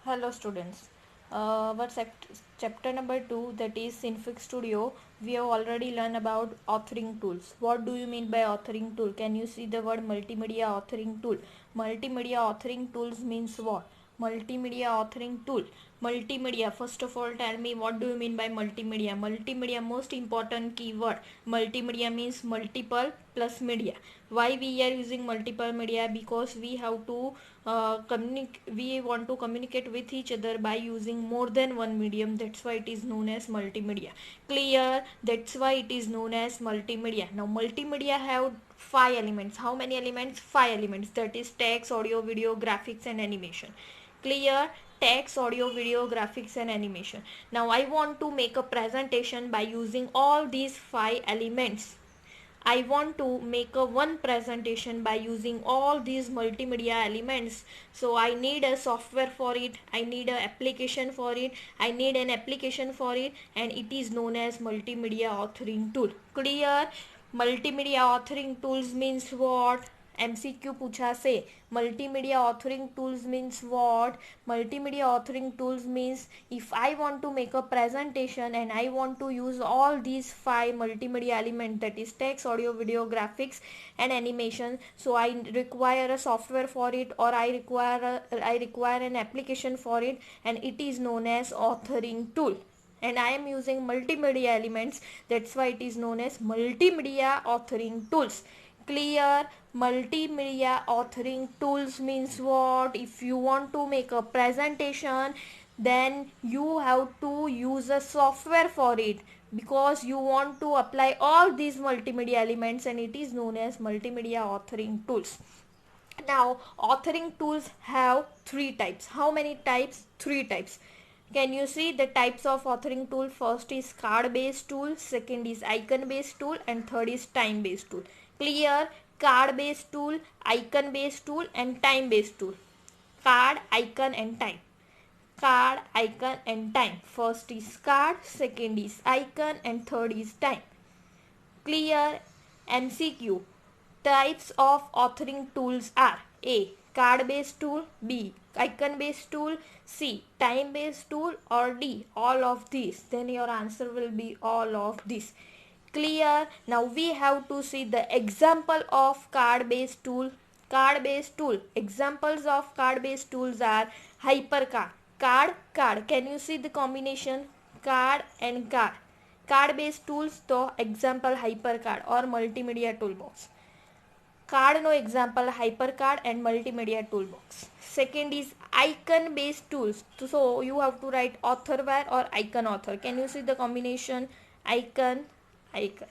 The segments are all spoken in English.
Hello students. Chapter number 2, that is Synfig Studio. We have already learned about authoring tools. What do you mean by authoring tool? Can you see the word multimedia authoring tool? Multimedia authoring tools means what? Multimedia authoring tool. Multimedia, first of all tell me what do you mean by multimedia? Multimedia, most important keyword. Multimedia means multiple plus media. Why we are using multiple media? Because we have to we want to communicate with each other by using more than one medium. That's why it is known as multimedia. Clear? That's why it is known as multimedia. Now multimedia have 5 elements. How many elements? 5 elements. That is text, audio, video, graphics and animation. Clear? Text, audio, video, graphics and animation. Now I want to make a presentation by using all these 5 elements. I want to make a one presentation by using all these multimedia elements. So I need a software for it. I need an application for it. I need an application for it, and it is known as multimedia authoring tool. Clear? Multimedia authoring tools means what? MCQ पूछा से multimedia authoring tools means what? Multimedia authoring tools means if I want to make a presentation and I want to use all these 5 multimedia elements, that is text, audio, video, graphics and animation, so I require a software for it, or I require an application for it, and it is known as authoring tool. And I am using multimedia elements, that's why it is known as multimedia authoring tools. Clear? Multimedia authoring tools means what? If you want to make a presentation, then you have to use a software for it, because you want to apply all these multimedia elements, and it is known as multimedia authoring tools. Now authoring tools have 3 types. How many types? 3 types. Can you see the types of authoring tool? First is card based tool, second is icon based tool, and third is time based tool. Clear? Card based tool, icon based tool and time based tool. Card, icon and time. Card, icon and time. First is card, second is icon and third is time. Clear? MCQ. Types of authoring tools are A. Card based tool, B. Icon based tool, C. Time based tool, or D. All of these. Then your answer will be all of these. Clear? Now we have to see the example of card based tool. Card based tool. Examples of card based tools are hypercard. Card, card. Can you see the combination? Card and card. Card based tools to example hypercard or multimedia toolbox. Card no example hypercard and multimedia toolbox. Second is icon based tools. So you have to write authorware or icon author. Can you see the combination? Icon, icon.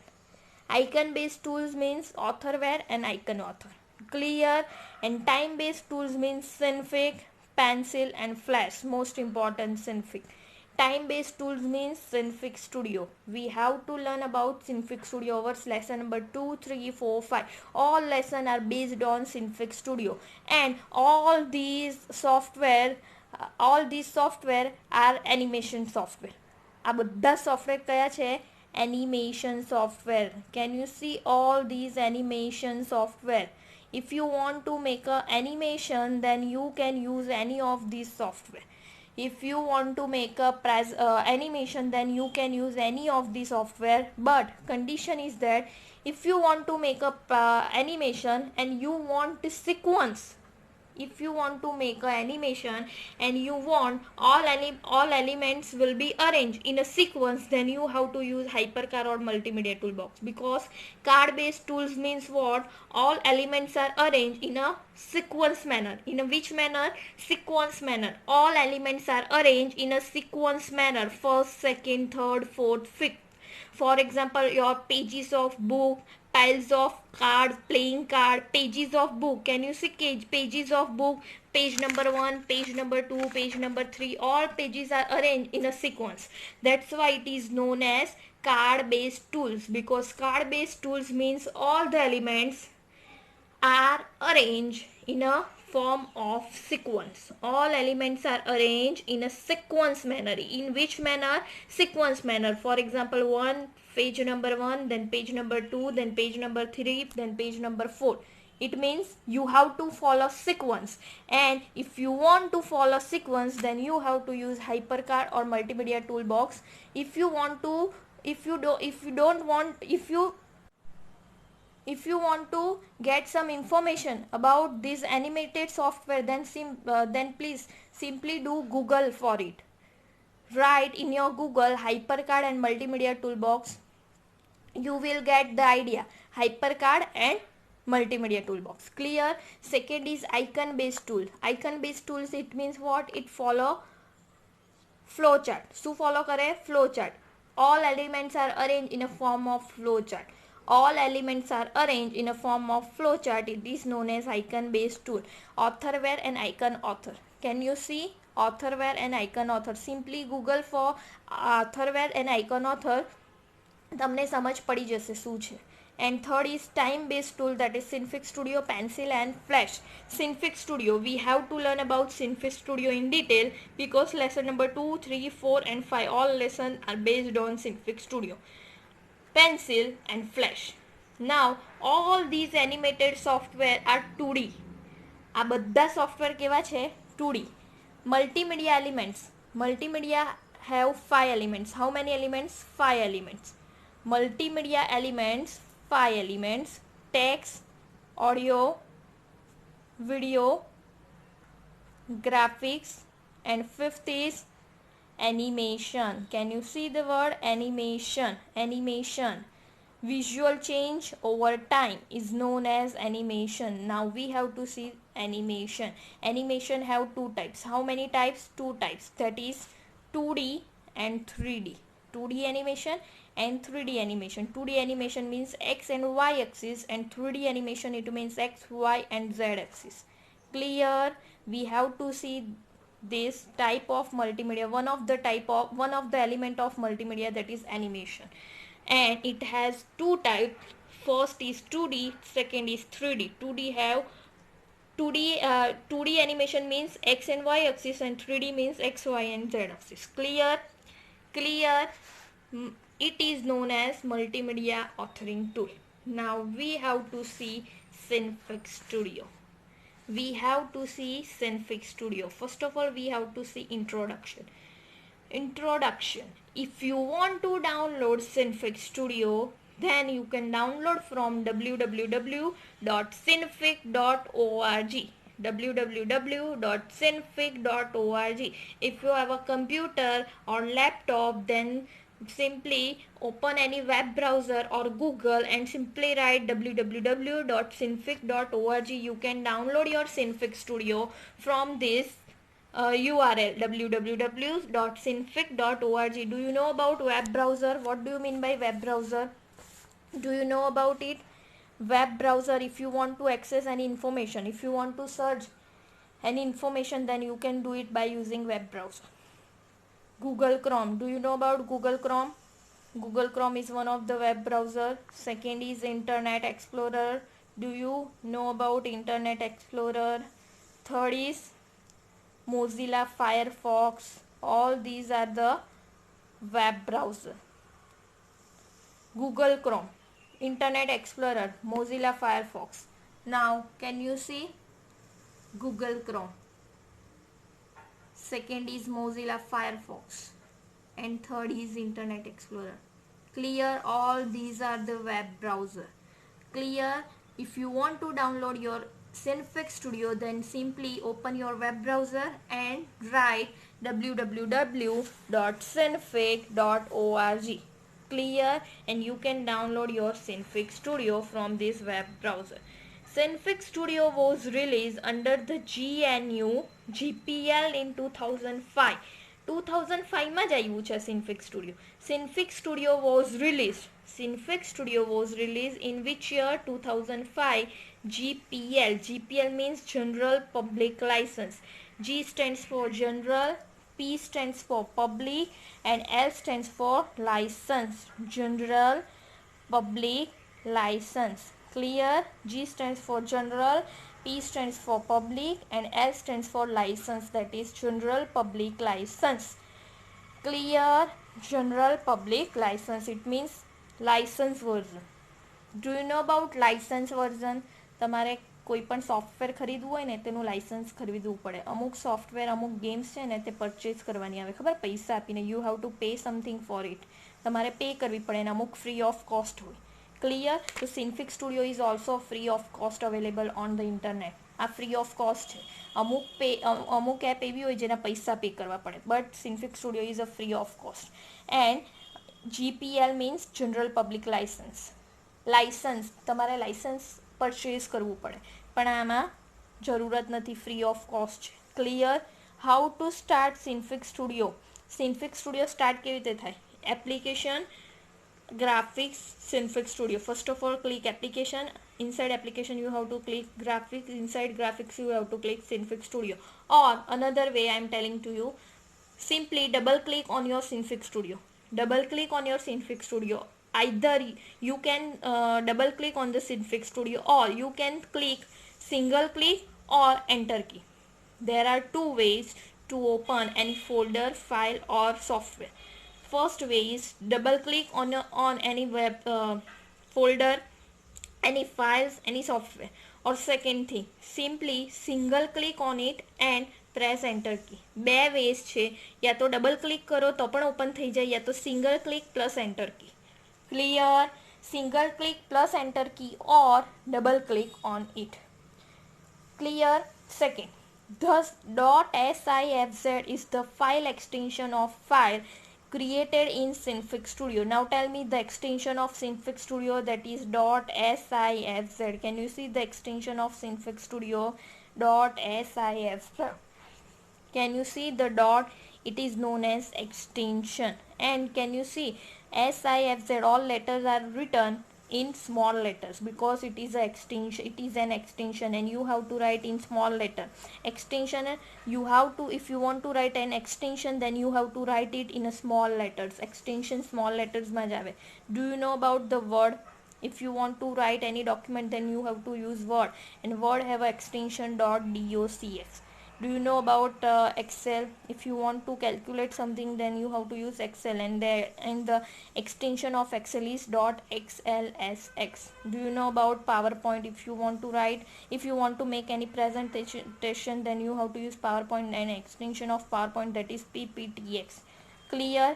Icon based tools means authorware and icon author. Clear? And time based tools means Synfig, pencil and flash. Most important, Synfig. Time based tools means Synfig Studio. We have to learn about Synfig Studio over lesson number 2, 3, 4, 5. All lessons are based on Synfig Studio, and all these software are animation software. આ બધા software કયા છે? Animation software. Can you see all these animation software? If you want to make a animation, then you can use any of these software. If you want to make a animation, then you can use any of the software, but condition is that if you want to make a animation and you want sequence, if you want to make an animation and you want all elements will be arranged in a sequence, then you have to use hypercard or multimedia toolbox, because card based tools means what? All elements are arranged in a sequence manner. In a which manner? Sequence manner. All elements are arranged in a sequence manner: first, second, third, fourth, fifth. For example, your pages of book, piles of cards, playing card, pages of book. Can you see pages of book? Page number 1, page number 2, page number 3. All pages are arranged in a sequence. That's why it is known as card based tools, because card based tools means all the elements are arranged in a form of sequence. All elements are arranged in a sequence manner. In which manner? Sequence manner. For example, page number 1, then page number 2, then page number 3, then page number 4. It means you have to follow sequence, and if you want to follow sequence, then you have to use HyperCard or multimedia toolbox. If you want to, if you want to get some information about this animated software, then please simply do Google for it. Write in your Google HyperCard and multimedia toolbox. You will get the idea. HyperCard and multimedia toolbox. Clear? Second is icon based tool. Icon based tools, it means what? It follow flowchart. શું follow કરે? Flowchart. All elements are arranged in a form of flowchart. All elements are arranged in a form of flowchart. It is known as icon based tool. Authorware and icon author. Can you see? Authorware and icon author. Simply Google for authorware and icon author. તમને સમજ પડી જશે શું છે. And third is time based tool, that is Synfig Studio, Pencil and Flash. Synfig Studio, we have to learn about Synfig Studio in detail because lesson number 2, 3, 4 and 5 all lessons are based on Synfig Studio, Pencil and Flash. Now all these animated software are 2D. આ બધા software કેવા છે? 2D. Multimedia elements. Multimedia have 5 elements. How many elements? 5 elements. Multimedia elements, 5 elements: text, audio, video, graphics, and fifth is animation. Can you see the word animation? Animation. Visual change over time is known as animation. Now we have to see animation. Animation have 2 types. How many types? 2 types. That is 2D and 3D. 2D animation and 3D animation. 2D animation means X and Y axis, and 3D animation it means X, Y and Z axis. Clear? We have to see this type of multimedia, one of the element of multimedia, that is animation, and it has 2 types. First is 2D, second is 3D. 2D animation means X and Y axis, and 3D means X, Y and Z axis. Clear? It is known as multimedia authoring tool. Now we have to see Synfig Studio. First of all, we have to see introduction. If you want to download Synfig Studio, then you can download from www.synfig.org. www.synfig.org. If you have a computer or laptop, then simply open any web browser or Google and simply write www.synfig.org. You can download your Synfig Studio from this URL www.synfig.org. Do you know about web browser? What do you mean by web browser? Do you know about it? Web browser, if you want to access any information, if you want to search any information, then you can do it by using web browser. Google Chrome. Do you know about Google Chrome? Google Chrome is one of the web browser. Second is Internet Explorer. Do you know about Internet Explorer? Third is Mozilla Firefox. All these are the web browser. Google Chrome, Internet Explorer, Mozilla Firefox. Now can you see Google Chrome? Second is Mozilla Firefox, and third is Internet Explorer. Clear? All these are the web browser. Clear? If you want to download your Synfig Studio, then simply open your web browser and write www.synfig.org. Clear? And you can download your Synfig Studio from this web browser. Synfig Studio was released under the GNU GPL in 2005. 2005 માં જ આવ્યું છે Synfig Studio. Synfig Studio was released in which year? 2005. GPL. GPL means General Public License. G stands for General, P stands for Public, and L stands for License. General Public License. Clear? G stands for General, P stands for Public, and L stands for License, that is General Public License. Clear? General Public License, it means license version. Do you know about license version? તમારે કોઈ પણ software ખરીદવું હોય ને તેનું licence ખરીદવું પડે. અમુક સોફ્ટવેર અમુક ગેમ્સ છે ને તે પરચેઝ કરવાની આવે, ખબર, પૈસા આપીને. You have to pay something for it. તમારે પે કરવી પડે અને અમુક ફ્રી ઓફ કોસ્ટ હોય. ક્લિયર? તો Synfig studio is also free of cost available on the internet. આ ફ્રી ઓફ કોસ્ટ છે. અમુક એપ એવી હોય જેના પૈસા પે કરવા પડે, but Synfig studio is a free of cost. And GPL means general public license તમારે લાઇસન્સ પરચેઝ કરવું પડે, પણ આમાં જરૂરત નથી, ફ્રી ઓફ કોસ્ટ છે. Clear? How to start Synfig studio. Synfig studio start કેવી રીતે થાય? Application, graphics, Synfig Studio. First of all, click application. Inside application you have to click graphics. Inside graphics you have to click Synfig Studio. Or another way I am telling to you, simply double click on your Synfig Studio. Double click on your Synfig Studio. Either you can double click on the Synfig Studio, or you can click single click or enter key. There are two ways to open any folder, file or software. First way is double click on any web folder, any files, any software. Or second thing, simply single click on it and press enter key. બે ways છે, યા તો double click કરો તો પણ open થઈ જાય, યા તો single click plus enter key. Clear? Single click plus enter key or double click on it. Clear? Second, thus .sifz is the file extension of file created in Synfig Studio. Now tell me the extension of Synfig Studio, that is .sifz. Can you see the extension of Synfig Studio? .sifz. Can you see the dot? It is known as extension. And can you see SIFZ, all letters are written in small letters because it is an extension and you have to write in small letter. Extension, you have to, if you want to write an extension, then you have to write it in a small letters. Extension small letters માં જ આવે. Do you know about the Word? If you want to write any document, then you have to use Word, and Word have a extension .docx. Do you know about Excel? If you want to calculate something, then you have to use Excel, and the extension of Excel is .xlsx. Do you know about PowerPoint? If you want to make any presentation, then you have to use PowerPoint, and extension of PowerPoint, that is PPTX. Clear?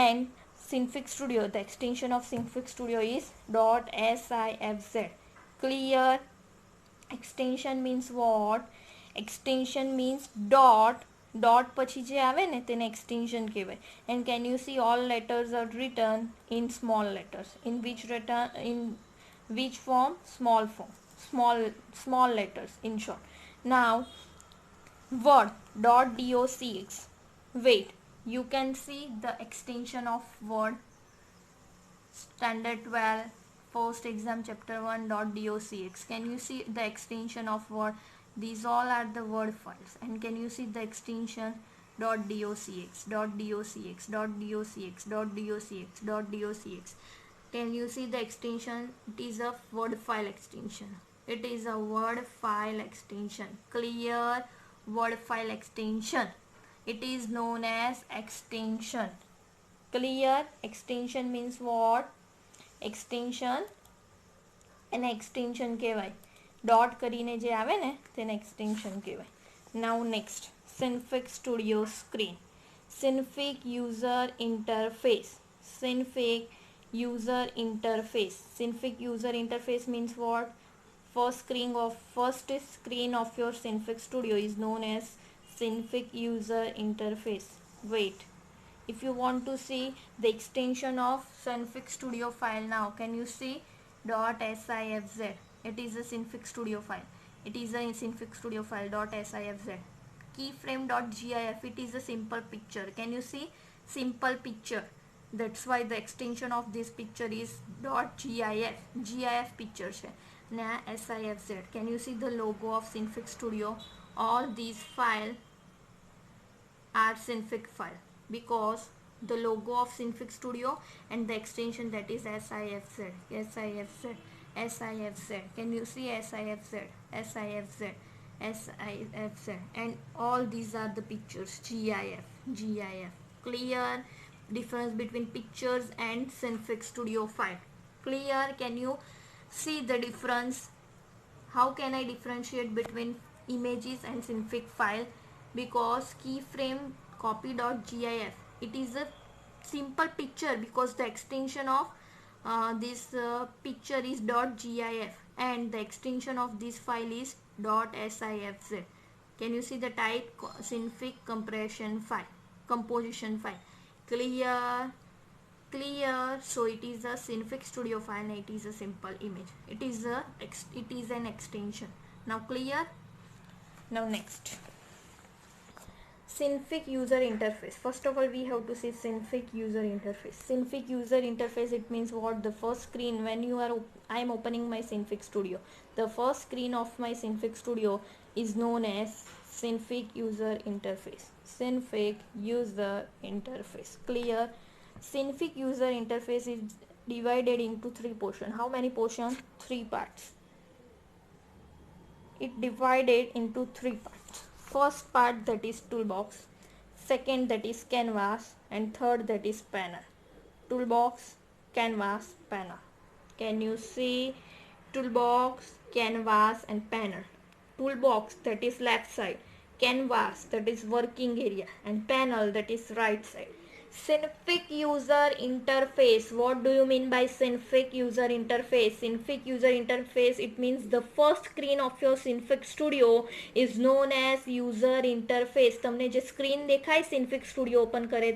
And Synfig Studio, the extension of Synfig Studio is .sifz. Clear? Extension means what? Extension means dot પછી જે આવે ને તેને extension કહેવાય. And can you see all letters are written in small letters? In which form? Small form. Small letters, in short. Now Word .docx. Wait, you can see the extension of Word. Standard 12 first exam chapter 1 .docx. Can you see the extension of Word? These all are the Word files. And can you see the extension? .docx, .docx, .docx, .docx, .docx. Can you see the extension? It is a Word file extension. It is a Word file extension. Clear? Word file extension. It is known as extension. Clear? Extension means what? Extension, an extension કહેવાય. Dot કરીને જે આવે ને તેને extension કહેવાય. Now next, Synfig Studio screen. Synfig user interface. Synfig user interface. Synfig user interface means what? First screen of your Synfig Studio is known as Synfig user interface. Wait, if you want to see the extension of Synfig Studio file, now can you see .sifz? It is a Synfig Studio file. It is a Synfig Studio file .sifz. Keyframe.gif, it is a simple picture. Can you see? Simple picture. That's why the extension of this picture is .gif. GIF picture છે. Now SIFZ. Can you see the logo of Synfig Studio? All these files are Synfig file because the logo of Synfig Studio and the extension, that is SIFZ. SIFZ. SIFZ. Can you see SIFZ? SIFZ. SIFZ. And all these are the pictures. GIF. GIF. Clear? Difference between pictures and Synfig Studio file. Clear? Can you see the difference? How can I differentiate between images and synfig file? Because keyframe copy.gif, it is a simple picture because the extension of this picture is .gif and the extension of this file is .sifz. Can you see the type? Synfig compression file, composition file. Clear? Clear. So it is a Synfig Studio file. It is a simple image. It is an extension. Now clear? Now next, Synfig user interface. First of all, we have to see Synfig user interface. Synfig user interface, it means what? The first screen when you are I am opening my Synfig Studio. The first screen of my Synfig Studio is known as Synfig user interface. Synfig user interface. Clear? Synfig user interface is divided into three portions. How many portions? Three parts. It divided into three parts. First part, that is toolbox, second that is canvas, and third that is panel. Toolbox, canvas, panel. Can you see? Toolbox, canvas and panel. Toolbox, that is left side, canvas, that is working area, and panel, that is right side. Synfig user interface. What do you mean by Synfig user interface? Synfig user interface, it means the first screen of your Synfig Studio is known as user interface. તમને જે screen દેખાય Synfig Studio open કરે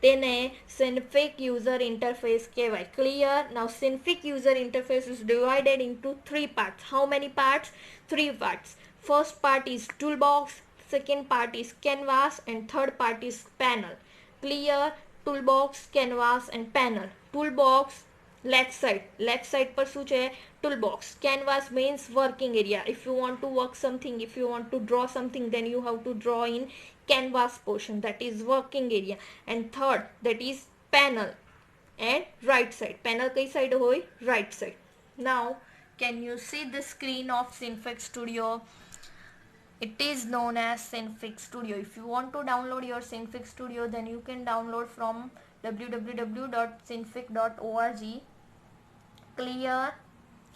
તેને Synfig user interface કહેવાય. Clear? Now Synfig user interface is divided into three parts. How many parts? Three parts. First part is toolbox, second part is canvas, and third part is panel. Clear? Toolbox, canvas and panel. Toolbox left side પર શું છે? Toolbox. Canvas means working area. If you want to work something, if you want to draw something, then you have to draw in canvas portion, that is working area. And third, that is panel and right side. Panel કઈ side હોય? Right side. Now can you see the screen of Synfig Studio? It is known as Synfig Studio. If you want to download your Synfig Studio, then you can download from www.synfig.org. Clear?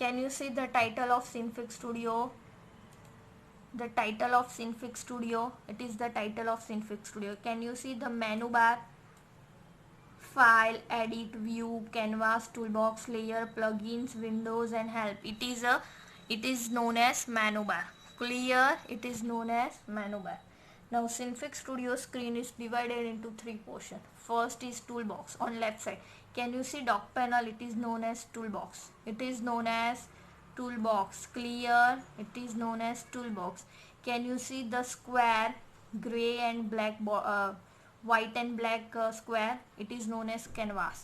Can you see the title of Synfig Studio? The title of Synfig Studio. It is the title of Synfig Studio. Can you see the menu bar? File, edit, view, canvas, toolbox, layer, plugins, windows and help. It is known as menu bar. Clear? It is known as menu bar. Now Synfig Studio screen is divided into three portions. First is toolbox on left side. Can you see dock panel? It is known as toolbox. It is known as toolbox. Clear? It is known as toolbox. Can you see the square, gray and black, white and black square? It is known as canvas.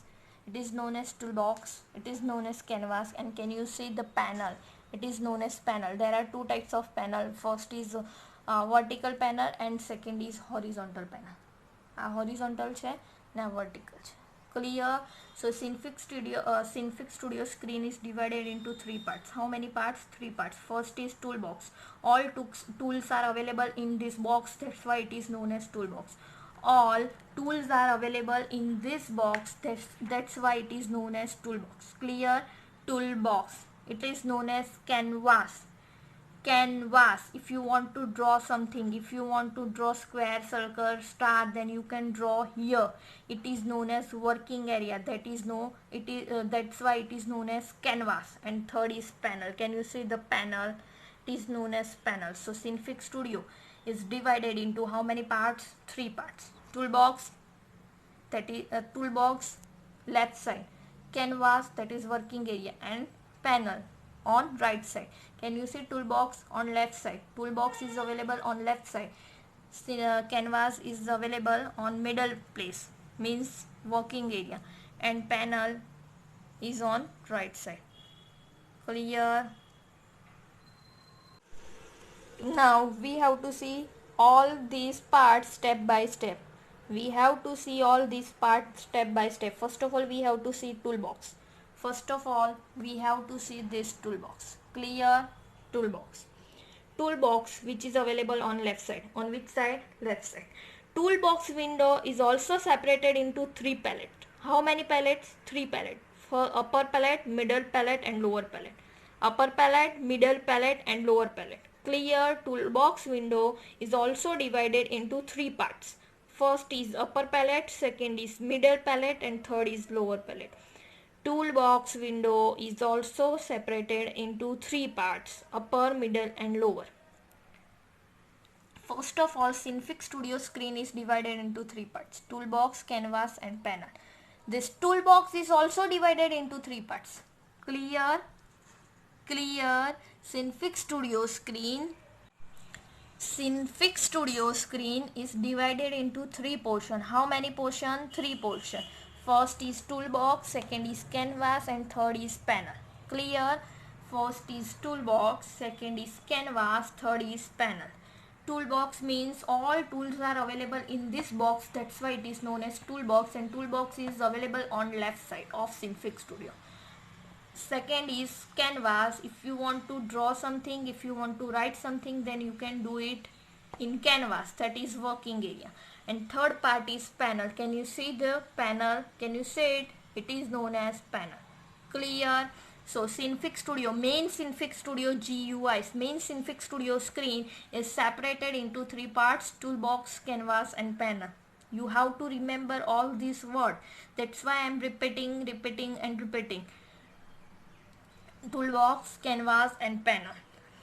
It is known as toolbox. It is known as canvas. And can you see the panel? It is known as panel. There are two types of panel. First is vertical panel and second is horizontal panel. Horizontal છે ને vertical છે. Clear? So Synfig Studio screen is divided into three parts. How many parts? Three parts. First is toolbox. All tools are available in this box. That's why it is known as toolbox. All tools are available in this box. That's why it is known as toolbox. Clear? Toolbox. It is known as canvas. Canvas, if you want to draw something, if you want to draw square, circle, star, then you can draw here. It is known as working area. That's why it is known as canvas. And third is panel. Can you see the panel? It is known as panel. So Synfig Studio is divided into how many parts? Three parts. Toolbox, that is toolbox left side, canvas, that is working area, and panel on right side. Can you see toolbox on left side? Toolbox is available on left side. Canvas is available on middle place, means working area, and panel is on right side. Clear? Now we have to see all these parts step by step. We have to see all these parts step by step. First of all, we have to see toolbox. First of all, we have to see this toolbox. Clear? Toolbox. Toolbox, which is available on left side. On which side? Left side. Toolbox window is also separated into three palettes. How many palettes? Three palettes. For upper palette, middle palette and lower palette. upper palette, middle palette and lower palette. Clear. Toolbox window is also divided into three parts. First is upper palette, second is middle palette and third is lower palette. Toolbox window is also separated into three parts: upper, middle and lower. First of all, Synfig Studio screen is divided into three parts: toolbox, canvas and panel. This toolbox is also divided into three parts. Clear. Synfig Studio screen is divided into three portions. How many portions? Three portions. First is toolbox, second is canvas and third is panel. Clear. First is toolbox, second is canvas, third is panel. Toolbox means all tools are available in this box, that's why it is known as toolbox, and toolbox is available on left side of Synfig Studio. Second is canvas. If you want to draw something, if you want to write something, then you can do it in canvas, that is working area. And third part is panel. Can you see the panel? Can you say it? It is known as panel. Clear. So Synfig Studio, main Synfig Studio GUI, main Synfig Studio screen is separated into three parts: toolbox, canvas and panel. You have to remember all these words. That's why I am repeating. Toolbox, canvas and panel.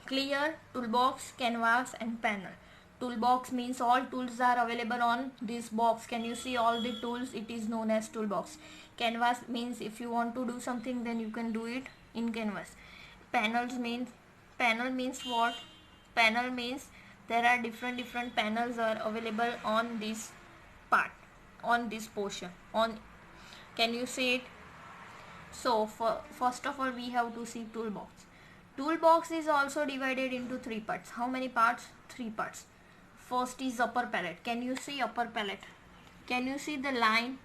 Clear. Toolbox, canvas and panel. Toolbox means all tools are available on this box. Can you see all the tools? It is known as toolbox. Canvas means if you want to do something, then you can do it in canvas. Panel means what? Panel means there are different panels are available on this part, on this portion. Can you see it? So first of all, we have to see toolbox. Toolbox is also divided into three parts. How many parts? Three parts. First is upper palette. Can you see upper palette? Can you see the line?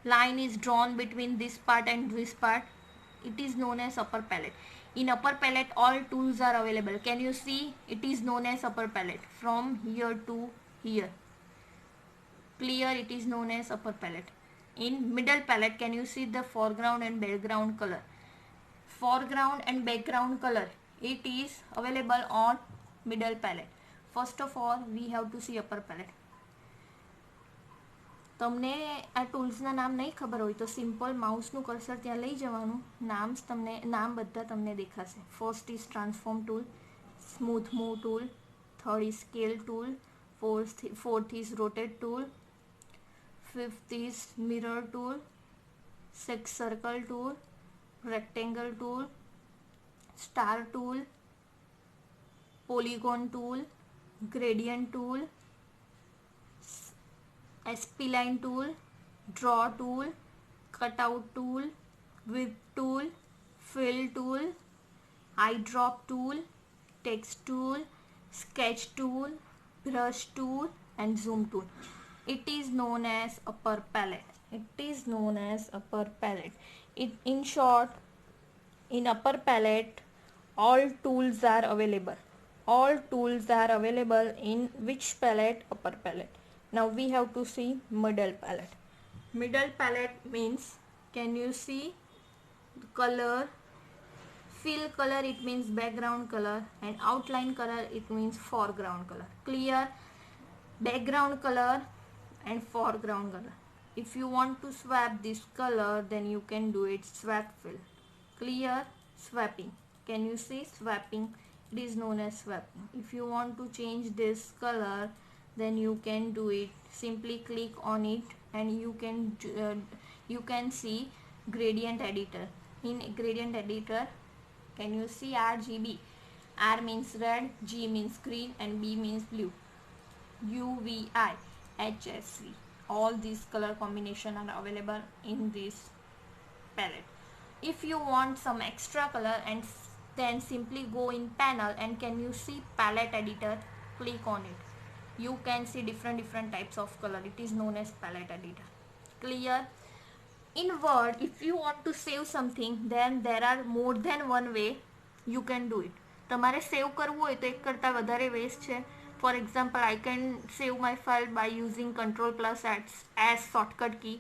Line is drawn between this part and this part. It is known as upper palette. In upper palette, all tools are available. Can you see? It is known as upper palette from here to here. Clear. It is known as upper palette. In middle palette, can you see the foreground and background color? Foreground and background color, it is available on middle palette. First of all, we have to see upper palette. તમને આ ટૂલ્સના નામ નહીં ખબર હોય તો simple માઉસનું cursor ત્યાં લઈ જવાનું, નામ બધા તમને દેખાશે. First is transform tool, smooth move tool, third is scale tool, fourth is rotate tool, fifth is mirror tool, sixth circle tool, rectangle tool, star tool, polygon tool, gradient tool, SP-line tool, draw tool, cutout tool, whip tool, fill tool, eyedrop tool, text tool, sketch tool, brush tool and zoom tool. It is known as upper palette. In short, in upper palette, all tools are available. In which palette? Upper palette. Now we have to see middle palette. Middle palette means, can you see color? Fill color, it means background color, and outline color, it means foreground color. Clear. Background color and foreground color. If you want to swap this color, then you can do it swap fill. Clear. Swapping. Can you see swapping? It is known as swapping. If you want to change this color, then you can do it. Simply click on it and you can see gradient editor. In gradient editor, can you see RGB? R means red, G means green and B means blue. UVI, HSV, all these color combination are available in this palette. If you want some extra color, and then simply go in panel and can you see palette editor, click on it. You can see different types of color. It is known as palette editor. Clear. In Word, if you want to save something, then there are more than one way you can do it. તમારે સેવ કરવું હોય તો એક કરતાં વધારે ways છે. For example, I can save my file by using Ctrl+S shortcut key.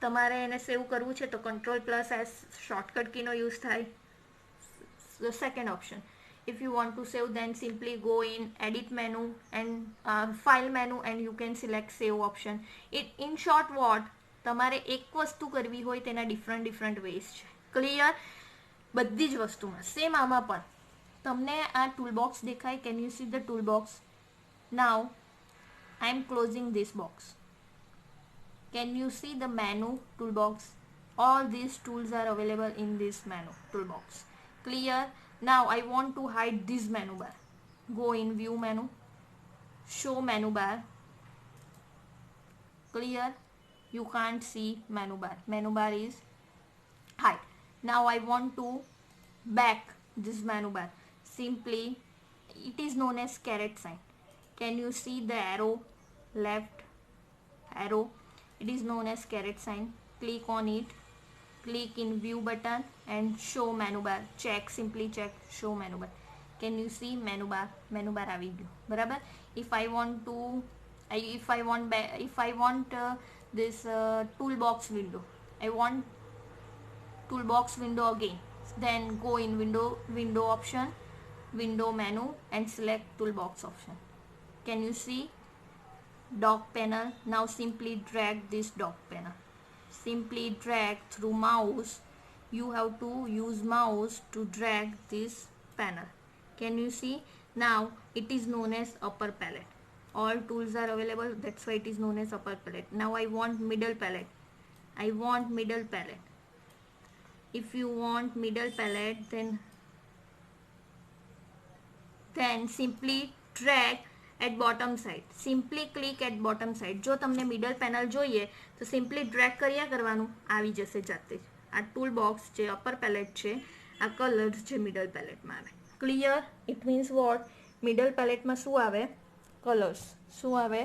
તમારે એને સેવ કરવું છે તો Ctrl+S શોર્ટકટ કીનો યુઝ થાય. the second option. If you want to save, then simply go in edit menu and file menu and you can select save option. In short what, તમારે એક વસ્તુ કરવી હોય તેના ડિફરન્ટ વેઝ છે. Clear? બધી જ વસ્તુમાં સેમ આમાં પણ તમને આ ટૂલ બોક્સ દેખાય. Can you see the tool box? Now I am closing this box. Can you see the menu toolbox? All these tools are available in this menu toolbox. Clear? Now I want to hide this menu bar. Go in view menu, show menu bar. Clear? You can't see menu bar. Menu bar is hide. Now I want to back this menu bar. Simply, it is known as caret sign. Can you see the arrow? Left arrow, it is known as caret sign. Click on it, click in view button and show menu bar. Check, simply check show menu bar. Can you see menu bar? Menu bar આવી ગયું. બરાબર? If I want this toolbox window, I want toolbox window again, then go in window option, window menu and select toolbox option. Can you see dock panel? Now simply drag this dock panel. Simply drag through mouse. You have to use mouse to drag this panel. Can you see? Now it is known as upper palette. All tools are available, that's why it is known as upper palette. Now I want middle palette. I want middle palette. If you want middle palette, then simply drag at bottom side. Simply click at bottom side. જો તમને middle panel જોઈએ તો simply drag કર્યા કરવાનું, આવી જશે જાતે જ. આ ટૂલ બોક્સ જે અપર પેલેટ છે, આ કલર્સ જે મિડલ પેલેટમાં આવે. Clear? It means what? Middle પેલેટમાં શું આવે? કલર્સ. શું આવે?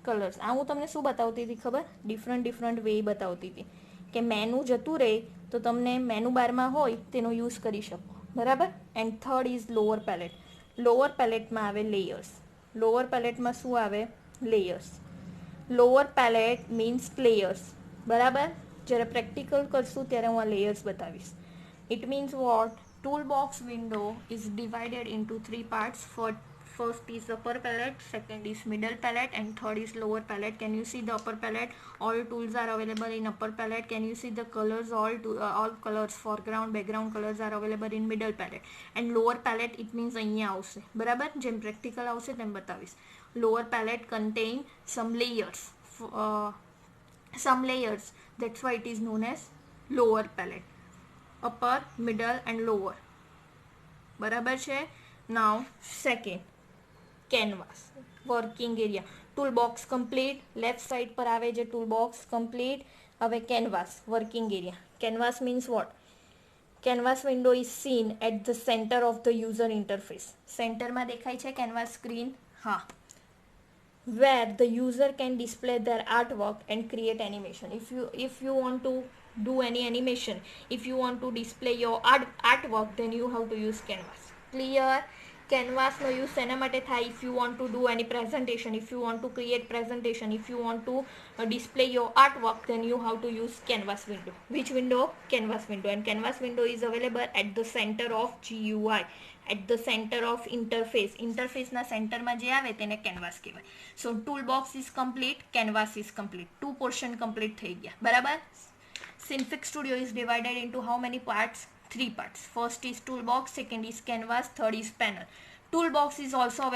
કલર્સ. આ હું તમને શું બતાવતી હતી ખબર? ડિફરન્ટ વે બતાવતી હતી કે મેનુ જતું રહે તો તમને મેનુ બારમાં હોય તેનો યુઝ કરી શકો. બરાબર? And third is lower palette. Lower પેલેટમાં આવે લેયર્સ. લોઅર પેલેટમાં શું આવે? Layers. Lower palette means layers. બરાબર? જ્યારે પ્રેક્ટિકલ કરશું ત્યારે હું આ લેયર્સ બતાવીશ. It means what? Tool box window is divided into 3 parts. First is upper palette, second is middle palette and third is lower palette. Can you see the upper palette? All tools are available in upper palette. Can you see the colors? All colors, foreground, background colors are available in middle palette. And lower palette, it means અહીંયા આવશે. બરાબર? જેમ practical આવશે તેમ બતાવીશ. Lower palette contain some layers. That's why it is known as lower palette. Upper, middle and lower. બરાબર છે? Now second, canvas. Working area. Tool box complete. Left side પર આવે જે ટૂલ બોક્સ કમ્પ્લીટ. હવે canvas, working area. Canvas means what? Canvas window is seen at the centre of the user interface. સેન્ટરમાં દેખાય છે canvas screen? હા. where the user can display their artwork and create animation. If you want to do any animation, if you want to display your artwork, then you have to use canvas. Clear? Canvas no use sena mate thai if you want to do any presentation, if you want to create presentation, if you want to display your artwork, then you have to use canvas window. Which window? Canvas window. And canvas window is available at the center of GUI, at the center of interface. Interface na center ma je ave તેને canvas કહેવાય. So toolbox is complete, canvas is complete. Two portion complete થઈ ગયા. બરાબર? Synfig Studio is divided into how many parts? 3 parts. First is toolbox, second is canvas, third is panel. Toolbox is also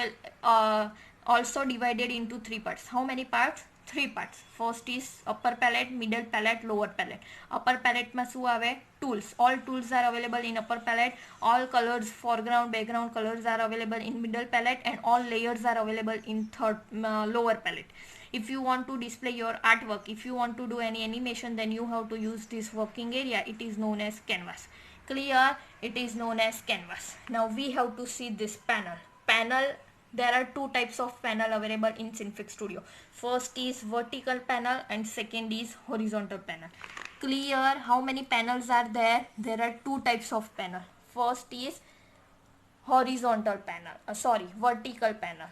divided into 3 parts. How many parts? 3 parts. First is upper palette, middle palette, lower palette. Upper palette માં શું આવે? Tools. All tools are available in upper palette. All colors, foreground, background colors are available in middle palette, and all layers are available in lower palette. If you want to display your artwork, if you want to do any animation, then you have to use this working area. It is known as canvas. Clear? It is known as canvas. Now we have to see this panel. There are 2 types of panel available in Synfig Studio. First is vertical panel and second is horizontal panel. Clear? How many panels are there? There are 2 types of panel. First is vertical panel.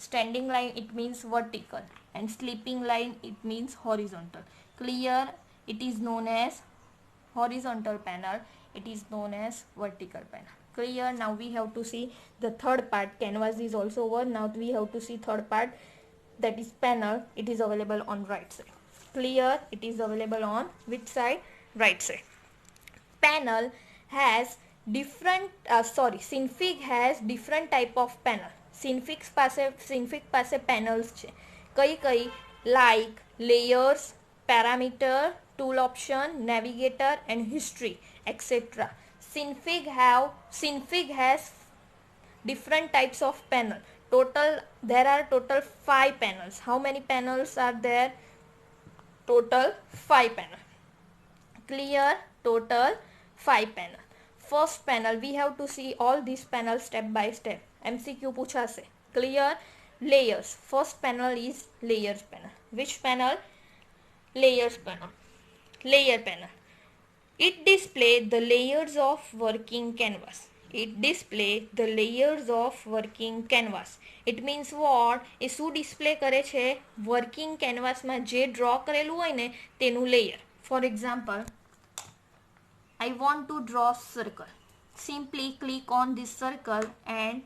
Standing line, it means vertical, and sleeping line, it means horizontal. Clear? It is known as horizontal panel. It is known as vertical panel. Clear? Now we have to see the third part. Canvas is also over. Now we have to see third part, that is panel. It is available on right side. Clear? It is available on which side? Right side. Panel has different Synfig has different type of panel. Synfig પાસે panels છે. કઈ like layers, parameter, tool option, navigator and history, etc. Synfig has different types of panel. There are total 5 panels. How many panels are there? Total 5 panel. Clear? Total 5 panel. First panel, we have to see all these panels step by step. MCQ પૂછાશે. Clear? Layers. First panel is layers panel. Which panel? Layers panel. Layer panel. It displays the layers of working canvas. It displays the layers of working canvas. It means what? એ શું display કરે છે? Working કેનવાસમાં જે draw કરેલું હોય ને તેનું layer. For example, I want to draw circle. Simply click on this circle and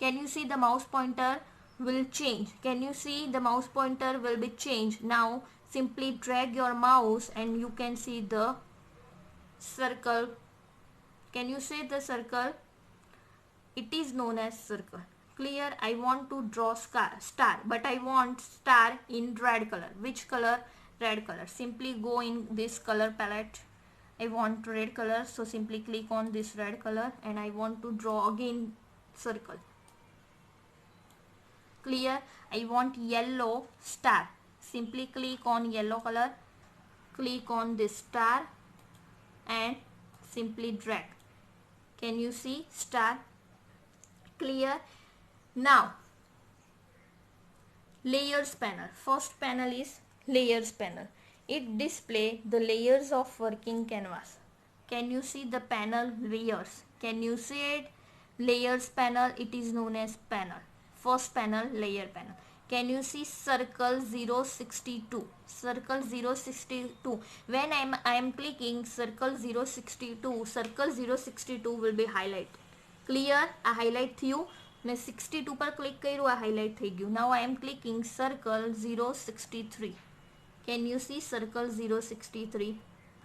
can you see the mouse pointer will change? Can you see the mouse pointer will be changed? Now simply drag your mouse and you can see the circle. Can you see the circle? It is known as circle. Clear? I want to draw star, but I want star in red color. Which color? Red color. Simply go in this color palette. I want red color, so simply click on this red color and I want to draw again circle. Clear? I want yellow star. Simply click on yellow color, click on this star and simply drag. Can you see star? Clear? Now layers panel. First panel is layers panel. It displays the layers of working canvas. Can you see the panel layers? Can you see it? Layers panel, it is known as panel. First panel, layer panel. Can you see circle 062? Circle 062. When I am clicking circle 062, circle 062 will be highlighted. Clear? A highlight થયું મેં 62 પર click કર્યું, આ highlight થઈ ગયું. Now I am clicking circle 063. Can you see circle 063?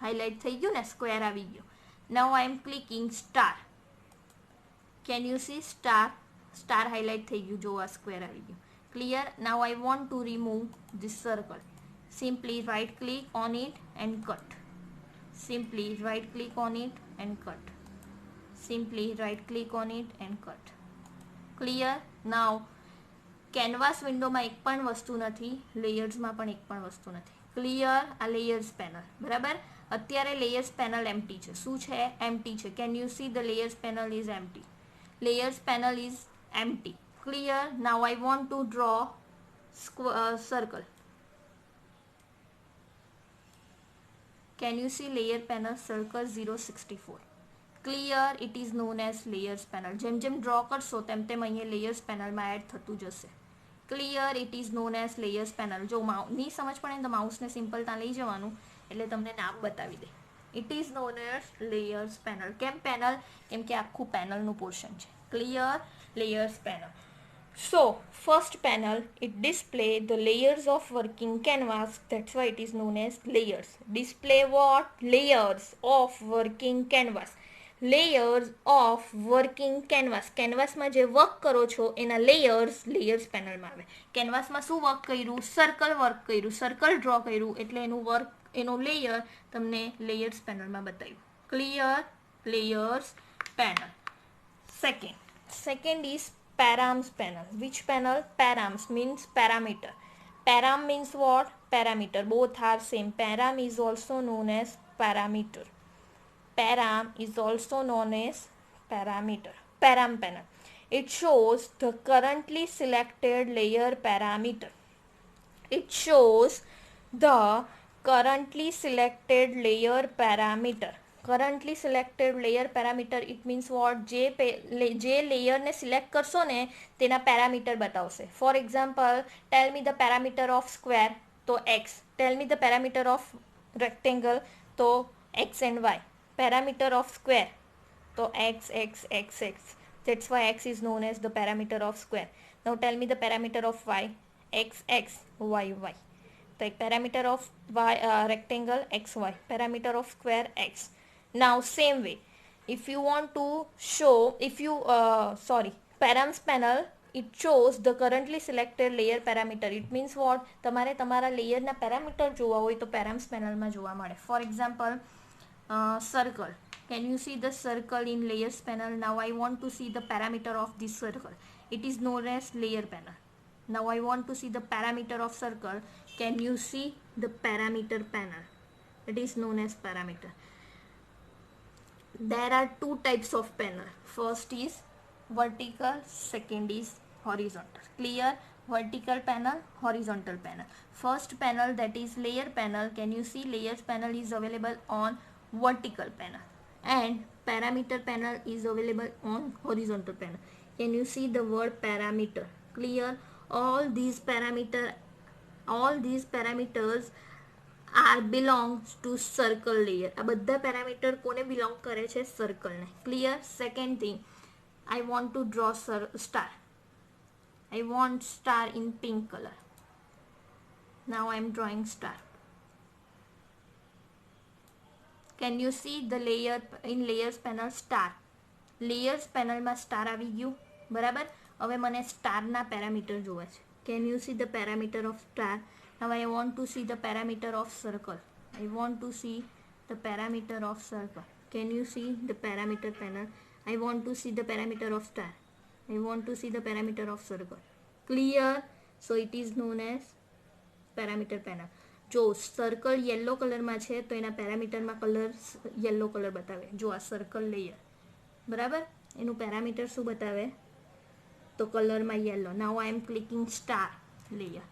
Highlight થઈ ગયું ને, square આવી ગયો. Now I am clicking star. Can you see star? Star highlight થઈ ગયું, જો આ square આવી ગયું. Clear? Now I want to remove this circle. Simply right click on it and cut. Simply right click on it and cut. Simply right click on it and cut. Clear? Now canvas વિન્ડોમાં એક પણ વસ્તુ નથી, લેયર્સમાં પણ એક પણ વસ્તુ નથી. ક્લિયર? આ લેયર્સ પેનલ, બરાબર. અત્યારે લેયર્સ પેનલ એમ્પ્ટી છે. શું છે? એમ્પ્ટી છે. Can you see the layers panel is empty. Layers panel is empty. Clear? Now I want to draw circle. Can you see layer panel circle 064? Clear? It is known as layers panel. જેમ જેમ draw કરશો તેમ તેમ અહીંયા layers panel માં add થતું જશે. Clear? It is known as layers panel. જો નહીં સમજ પડે તો માઉસને સિમ્પલ ત્યાં લઈ જવાનું એટલે તમને નામ બતાવી દે. It is known as layers panel. કેમ પેનલ? કેમ કે આખું પેનલનું પોર્શન છે. Clear? Layers panel. So first panel, it display the layers of working canvas. That's why it is known as layers. Display what? Layers of working canvas. Layers of working canvas. કેનવાસમાં જે work કરો છો એના layers પેનલમાં આવે. કેનવાસમાં શું work કર્યું? Circle work કર્યું, circle draw કર્યું એટલે એનું વર્ક, એનો લેયર તમને લેયર્સ પેનલમાં બતાવ્યું. Clear? Layers panel. Second is params panel. Which panel? Params means parameter. Param means what? Parameter. Both are same. Param is also known as parameter. Param is also known as parameter. Param panel. It shows the currently selected layer parameter. It shows the currently selected layer parameter. Currently selected layer parameter, it means what? જે લેયરને select કરશો ને તેના parameter બતાવશે. For example, tell me the parameter of square, તો x. Tell me the parameter of rectangle, તો x and y. Parameter of square So x. That's why x is known as the parameter of square. Now tell me the parameter of y. X, y. The parameter of y rectangle xy. Parameter of square x. Now same way, if you want to show, if you params panel, it shows the currently selected layer parameter. It means what? તમારે તમારા layer ના parameter જોવા હોય તો params panel માં જોવા મળે. For example, circle. Can you see the circle in layers panel? Now I want to see the parameter of this circle. It is known as layer panel. Now I want to see the parameter of circle. Can you see the parameter panel? It is known as parameter. There are two types of panel. First is vertical, second is horizontal. Clear? Vertical panel, horizontal panel. First panel, that is layer panel. Can you see layers panel is available on vertical panel and parameter panel is available on horizontal panel. Can you see the word parameter? Clear? All these parameters are belongs to circle layer. આ બધા parameter કોને belong કરે છે? circle ને. Clear? Second thing, I want to draw star. I want star in pink color. Now I am drawing star. Can you see the layer in layers panel? star. Layers panel માં star આવી ગયું. બરાબર? હવે મને star ના parameter જોવે છે. Can you see the parameter of star? Now I want to see the parameter of circle. I want to see the parameter of circle. Can you see the parameter panel? I want to see the parameter of star. I want to see the parameter of circle. Clear? So it is known as parameter panel. જો circle yellow કલરમાં છે તો એના પેરામીટરમાં colour yellow colour બતાવે. જો આ circle layer, બરાબર, એનું પેરામીટર શું બતાવે? તો કલરમાં yellow. Now I am clicking star layer.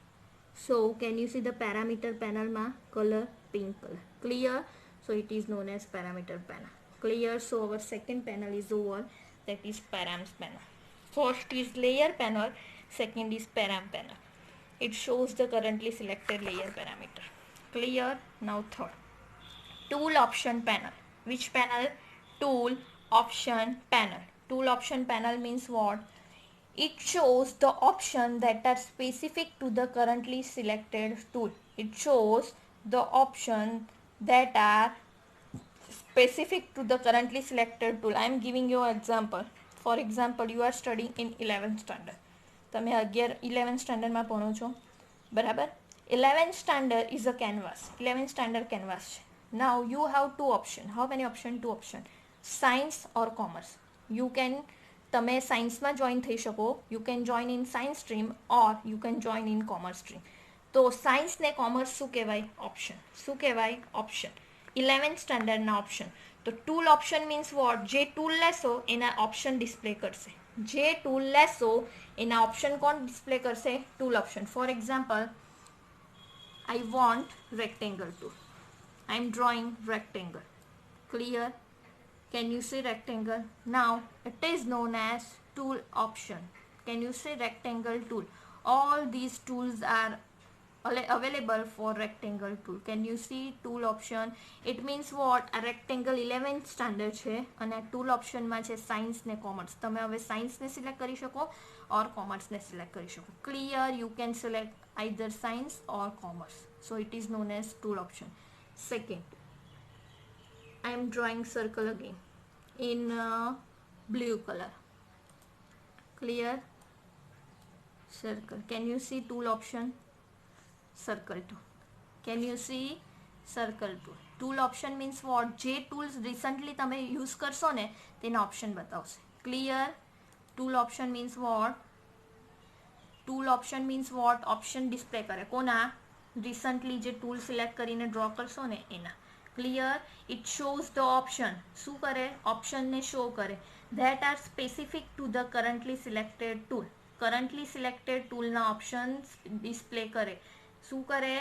So can you see the parameter panel ma color pink color? Clear? So it is known as parameter panel. Clear? So our second panel is over, that is params panel. First is layer panel, second is param panel. It shows the currently selected layer parameter. Clear? Now third, tool option panel. Which panel? Tool option panel. Tool option panel means what? It shows the option that are specific to the currently selected tool. It shows the option that are specific to the currently selected tool. I am giving you an example. For example, you are studying in 11th standard. તમે 11th standard માં ભણો છો, બરાબર? 11th standard is a canvas. 11th standard canvas છે. Now you have two options. How many options? Two options. Science or commerce. You can, તમે સાયન્સમાં join થઈ શકો. You can join in science stream or you can join in commerce stream. તો science ને commerce શું કહેવાય? Option. શું કહેવાય? ઓપ્શન. 11th સ્ટાન્ડર્ડના ઓપ્શન. તો ટૂલ ઓપ્શન મીન્સ વોટ? જે ટૂલ લેશો એના ઓપ્શન ડિસ્પ્લે કરશે. જે ટૂલ લેશો એના ઓપ્શન કોણ ડિસ્પ્લે કરશે? Tool option. For example, I want rectangle tool. I am drawing rectangle. Clear? Can you see rectangle? Now it is known as tool option. Can you see rectangle tool? All these tools are available for rectangle tool. Can you see tool option? It means what? A rectangle 11th standard છે અને tool option માં છે science ને commerce. તમે હવે science ને select કરી શકો or commerce ને select કરી શકો. Clear? You can select either science or commerce. So it is known as tool option. Second, I am drawing circle again in blue color. Clear? Circle. Can you see tool option? Circle tool. Can you see circle tool? Tool option means what? જે tools recently તમે use કરશો ને તેના option બતાવશે. Clear? Tool option means what? Tool option means what? Option display કરે. કોના? Recently જે tool select કરીને draw કરશો ને એના. Clear? It shows the option. શું કરે? Option ને show કરે. That are specific to the currently selected tool. Currently selected tool ના options display કરે. શું કરે?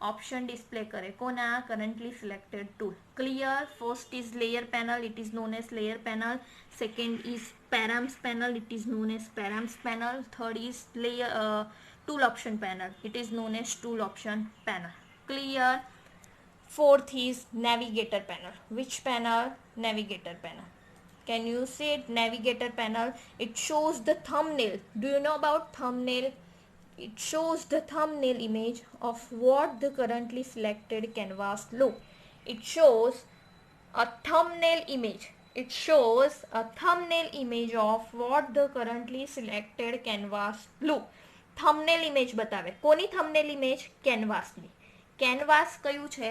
Option display કરે. કોના? Currently selected tool. Clear? First is layer panel. It is known as layer panel. Second is params panel. It is known as params panel. Third is tool option panel. It is known as tool option panel. Clear? Fourth is navigator panel. Which panel? Navigator panel. Can you see it? Navigator panel. It shows the thumbnail. Do you know about thumbnail? It shows the thumbnail image of what the currently selected canvas look. It shows a thumbnail image. It shows a thumbnail image of what the currently selected canvas look. Thumbnail image બતાવે. કોની thumbnail image? Canvas ની. Canvas કયું છે?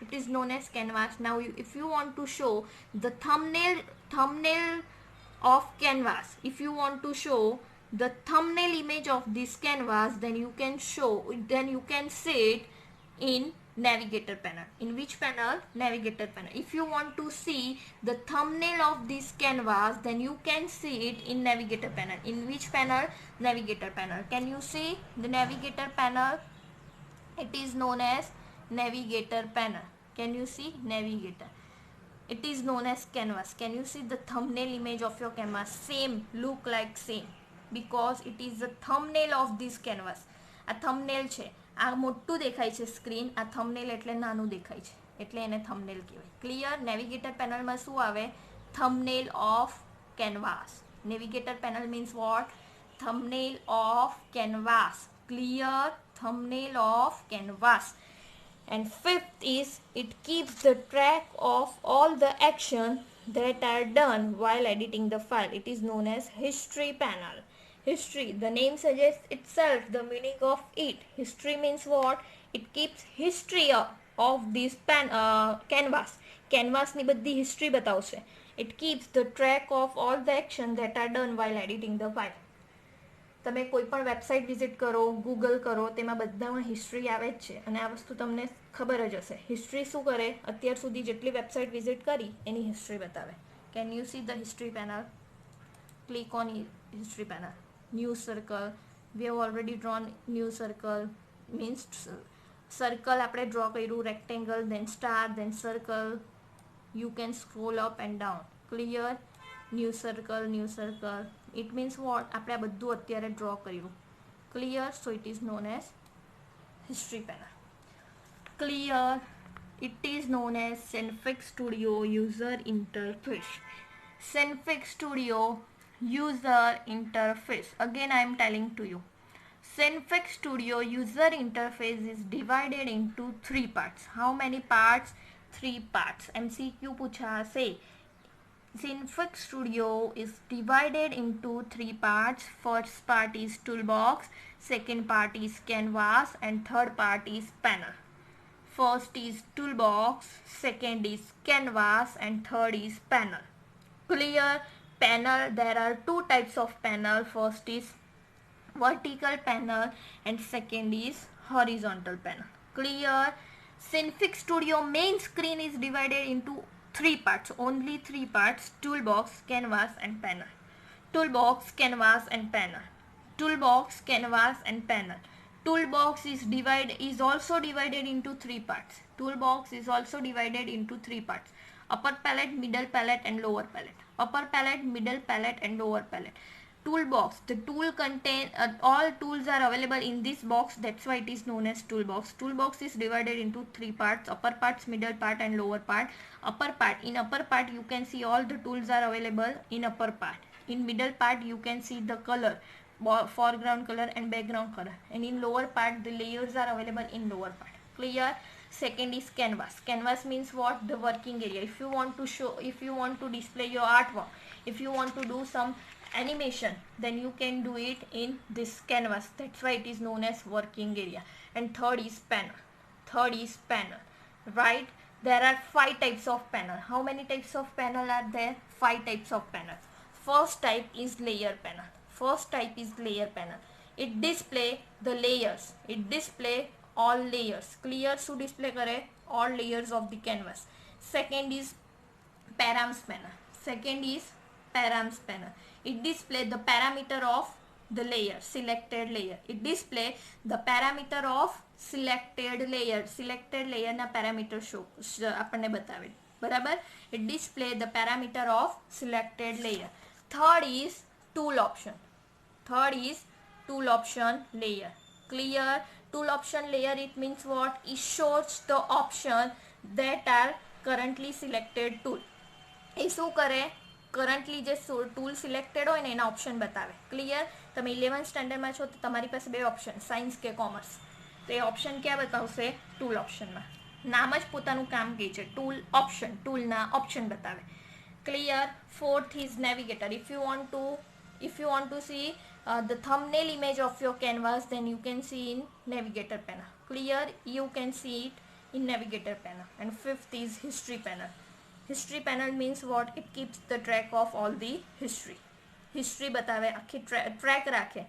It is known as canvas. Now if you want to show the thumbnail of canvas, if you want to show the thumbnail image of this canvas, then you can see it in navigator panel. In which panel? Navigator panel. If you want to see the thumbnail of this canvas, then you can see it in navigator panel. In which panel? Navigator panel. Can you see the navigator panel? It is known as navigator panel. Can you see? Navigator. It is known as canvas. Can you see the thumbnail image of your canvas? Same, look like same, because it is the thumbnail of this canvas. આ thumbnail છે. આ મોટું દેખાય છે screen, આ thumbnail એટલે નાનું દેખાય છે, એટલે એને thumbnail કહેવાય. ક્લિયર? નેવિગેટર પેનલમાં શું આવે? thumbnail of canvas. Navigator panel means what? Thumbnail of canvas. Clear? Thumbnail of canvas. And fifth is, it keeps the track of all the action that are done while editing the file. It is known as history panel. History, the name suggests itself the meaning of it. History means what? It keeps history of this canvas. Canvas ની બધી history બતાવશે. It keeps the track of all the action that are done while editing the file. તમે કોઈ પણ website visit કરો, Google કરો, તેમાં બધામાં હિસ્ટ્રી આવે જ છે, અને આ વસ્તુ તમને ખબર જ હશે. હિસ્ટ્રી શું કરે? અત્યાર સુધી જેટલી વેબસાઇટ વિઝિટ કરી એની હિસ્ટ્રી બતાવે. Can you see the history panel? Click on history panel. New circle. We have already drawn new circle. Means circle આપણે draw કર્યું, rectangle, then star, then circle. You can scroll up and down. Clear? New circle, new circle. It means what? આપણે આ બધું અત્યારે draw કર્યું. Clear? So it is known as history panel. Clear? It is known as Senfix Studio user interface. Senfix Studio user interface. Again I am telling to you, Senfix Studio user interface is divided into 3 parts. How many parts? 3 parts. MCQ પૂછા હશે. Senfix Studio is divided into 3 parts. First part is toolbox, second part is canvas, and third part is panel. First is toolbox, second is canvas, and third is panel. Clear? Panel, there are 2 types of panel. First is vertical panel and second is horizontal panel. Clear? Senfix Studio main screen is divided into 3 parts, only 3 parts: toolbox, canvas, and panel. Toolbox, canvas, and panel. Toolbox, canvas, and panel. Toolbox is also divided into 3 parts. Toolbox is also divided into 3 parts: upper palette, middle palette, and lower palette. Upper palette, middle palette, and lower palette. Toolbox, the tool contain all tools are available in this box, that's why it is known as toolbox. Toolbox is divided into 3 parts: upper parts, middle part, and lower part. Upper part, in upper part you can see all the tools are available in upper part. In middle part you can see the color, foreground color and background color, and in lower part the layers are available in lower part. Clear? Second is canvas. Canvas means what? The working area. If you want to show, if you want to display your artwork, if you want to do some animation, then you can do it in this canvas. That's why it is known as working area. And third is panel. Third is panel. Right? There are 5 types of panel. How many types of panel are there? 5 types of panel. First type is layer panel. First type is layer panel. It display the layers. It display all layers. Clear? So display kare all layers of the canvas. Second is params panel. Second is params panel. It display the parameter of the layer, selected layer. It display the parameter of selected layer. Selected layer na parameter show આપણને બતાવે. બરાબર? It display the parameter of selected layer. Third is tool option. Third is tool option layer. Clear? Tool option layer, it means what? It shows the option that are currently selected tool. એ શું કરે? Currently જે tool selected હોય ને એના option બતાવે. Clear? તમે 11th સ્ટેન્ડર્ડમાં છો તો તમારી પાસે બે ઓપ્શન, સાયન્સ કે કોમર્સ, તો એ ઓપ્શન ક્યાં બતાવશે? ટૂલ ઓપ્શનમાં. નામ જ પોતાનું કામ કહે છે, ટૂલ ઓપ્શન, ટૂલના ઓપ્શન બતાવે. Clear? Fourth is navigator. If you want to see the thumbnail image of your canvas, then you can see in navigator panel. Clear? You can see it in navigator panel. And fifth is history panel. History panel means what? It keeps the track of all the history. History બતાવે, આખી track રાખે,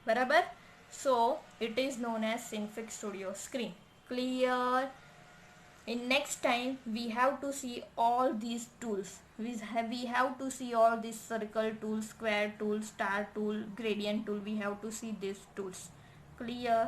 બરાબર? So it is known as Synfig Studio Screen. Clear? In next time we have to see all these tools. We have to see all these circle tool, square tool, star tool, gradient tool. We have to see these tools. Clear?